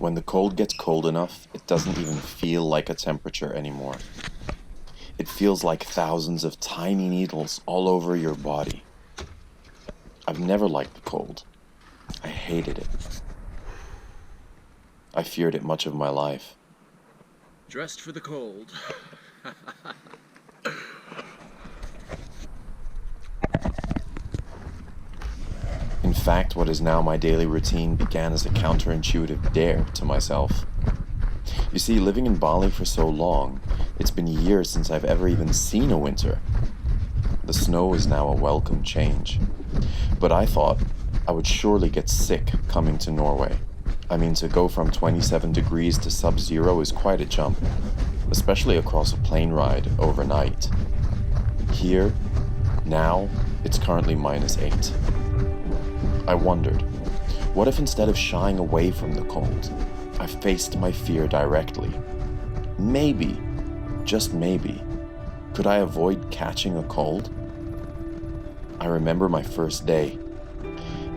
When the cold gets cold enough, it doesn't even feel like a temperature anymore. It feels like thousands of tiny needles all over your body. I've never liked the cold. I hated it. I feared it much of my life. Dressed for the cold. In fact, what is now my daily routine began as a counterintuitive dare to myself. You see, living in Bali for so long, it's been years since I've ever even seen a winter. The snow is now a welcome change. But I thought I would surely get sick coming to Norway. I mean, to go from 27 degrees to sub-zero is quite a jump, especially across a plane ride overnight. Here, now, it's currently -8. I wondered, what if instead of shying away from the cold, I faced my fear directly? Maybe, just maybe, could I avoid catching a cold? I remember my first day.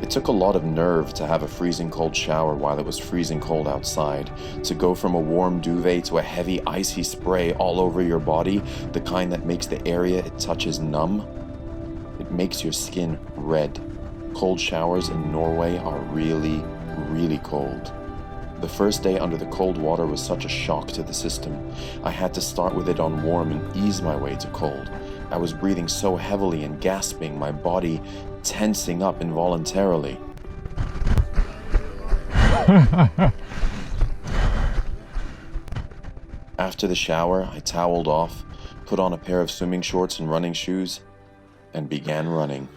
It took a lot of nerve to have a freezing cold shower while it was freezing cold outside, to go from a warm duvet to a heavy icy spray all over your body, the kind that makes the area it touches numb. It makes your skin red. Cold showers in Norway are really, really cold. The first day under the cold water was such a shock to the system. I had to start with it on warm and ease my way to cold. I was breathing so heavily and gasping, my body tensing up involuntarily. After the shower, I toweled off, put on a pair of swimming shorts and running shoes, and began running.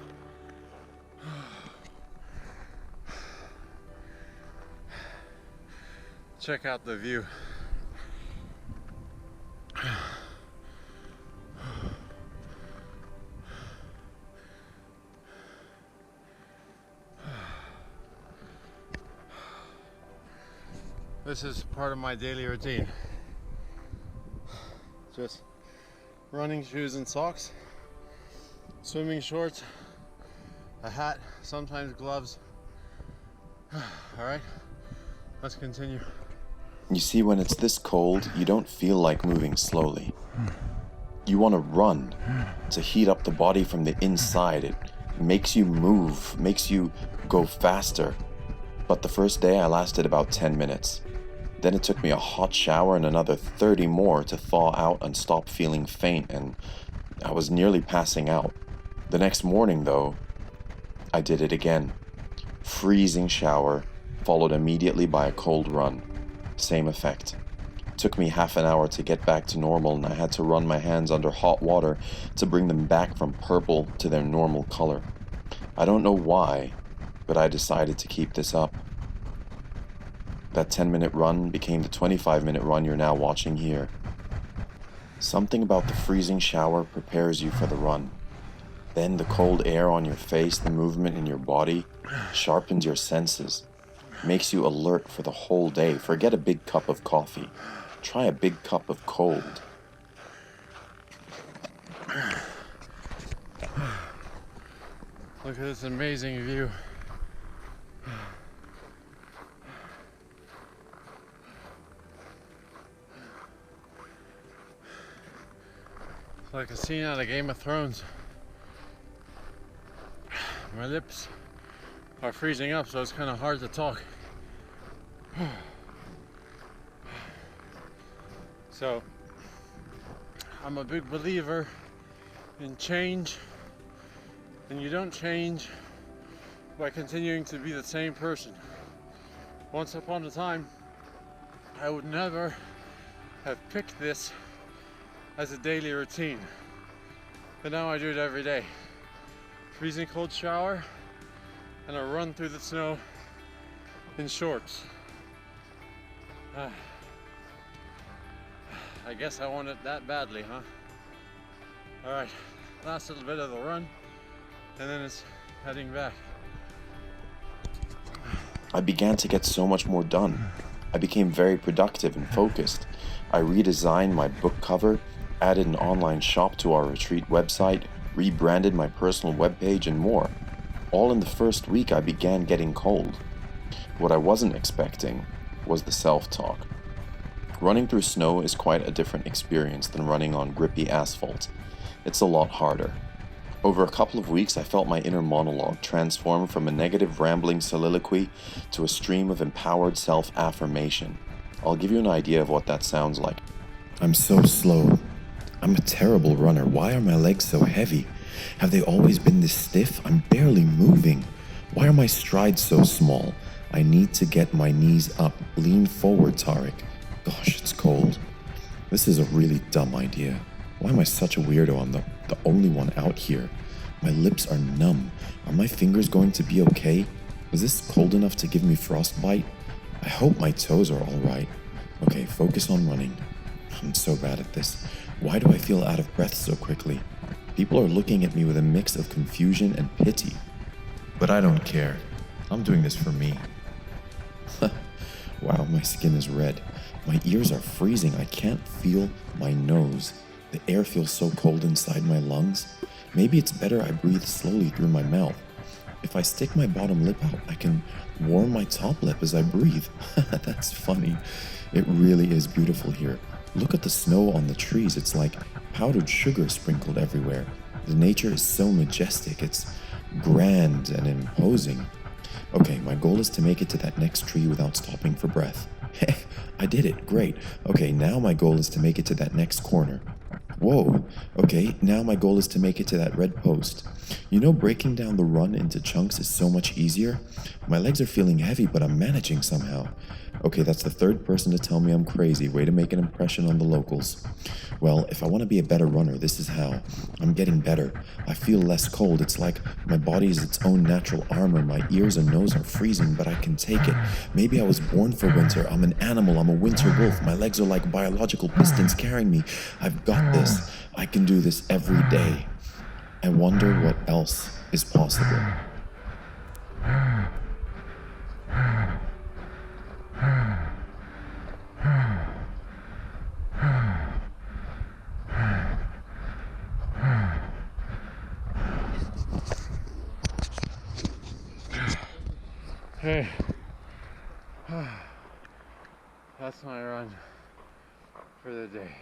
Check out the view. This is part of my daily routine. Just running shoes and socks, swimming shorts, a hat, sometimes gloves. All right, let's continue. You see, when it's this cold, you don't feel like moving slowly. You want to run, to heat up the body from the inside. It makes you move, makes you go faster. But the first day I lasted about 10 minutes. Then it took me a hot shower and another 30 more to thaw out and stop feeling faint, and I was nearly passing out. The next morning, though, I did it again. Freezing shower, followed immediately by a cold run. Same effect. It took me half an hour to get back to normal, and I had to run my hands under hot water to bring them back from purple to their normal color. I don't know why, but I decided to keep this up. That 10-minute run became the 25-minute run you're now watching here. Something about the freezing shower prepares you for the run. Then the cold air on your face, the movement in your body, sharpens your senses. Makes you alert for the whole day. Forget a big cup of coffee. Try a big cup of cold. Look at this amazing view. It's like a scene out of Game of Thrones. My lips are freezing up, so it's kind of hard to talk. So, I'm a big believer in change, and you don't change by continuing to be the same person. Once upon a time, I would never have picked this as a daily routine, but now I do it every day. Freezing cold shower and a run through the snow in shorts. I guess I want it that badly, huh? All right, last little bit of the run, and then it's heading back. I began to get so much more done. I became very productive and focused. I redesigned my book cover, added an online shop to our retreat website, rebranded my personal webpage, and more. All in the first week I began getting cold. What I wasn't expecting was the self-talk. Running through snow is quite a different experience than running on grippy asphalt. It's a lot harder. Over a couple of weeks, I felt my inner monologue transform from a negative rambling soliloquy to a stream of empowered self-affirmation. I'll give you an idea of what that sounds like. I'm so slow. I'm a terrible runner. Why are my legs so heavy? Have they always been this stiff? I'm barely moving. Why are my strides so small? I need to get my knees up. Lean forward, Tariq. Gosh, it's cold. This is a really dumb idea. Why am I such a weirdo? I'm the only one out here. My lips are numb. Are my fingers going to be okay? Is this cold enough to give me frostbite? I hope my toes are all right. Okay, focus on running. I'm so bad at this. Why do I feel out of breath so quickly? People are looking at me with a mix of confusion and pity. But I don't care. I'm doing this for me. Wow, my skin is red. My ears are freezing. I can't feel my nose. The air feels so cold inside my lungs. Maybe it's better I breathe slowly through my mouth. If I stick my bottom lip out, I can warm my top lip as I breathe. That's funny. It really is beautiful here. Look at the snow on the trees. It's like powdered sugar sprinkled everywhere. The nature is so majestic. It's grand and imposing. Okay, my goal is to make it to that next tree without stopping for breath. I did it. Great. Okay, now my goal is to make it to that next corner. Whoa. Okay, now my goal is to make it to that red post. You know, breaking down the run into chunks is so much easier. My legs are feeling heavy, but I'm managing somehow. Okay, that's the third person to tell me I'm crazy. Way to make an impression on the locals. Well, if I want to be a better runner, this is how. I'm getting better. I feel less cold. It's like my body is its own natural armor. My ears and nose are freezing, but I can take it. Maybe I was born for winter. I'm an animal. I'm a winter wolf. My legs are like biological pistons carrying me. I've got this. I can do this every day. I wonder what else is possible. Hey, that's my run for the day.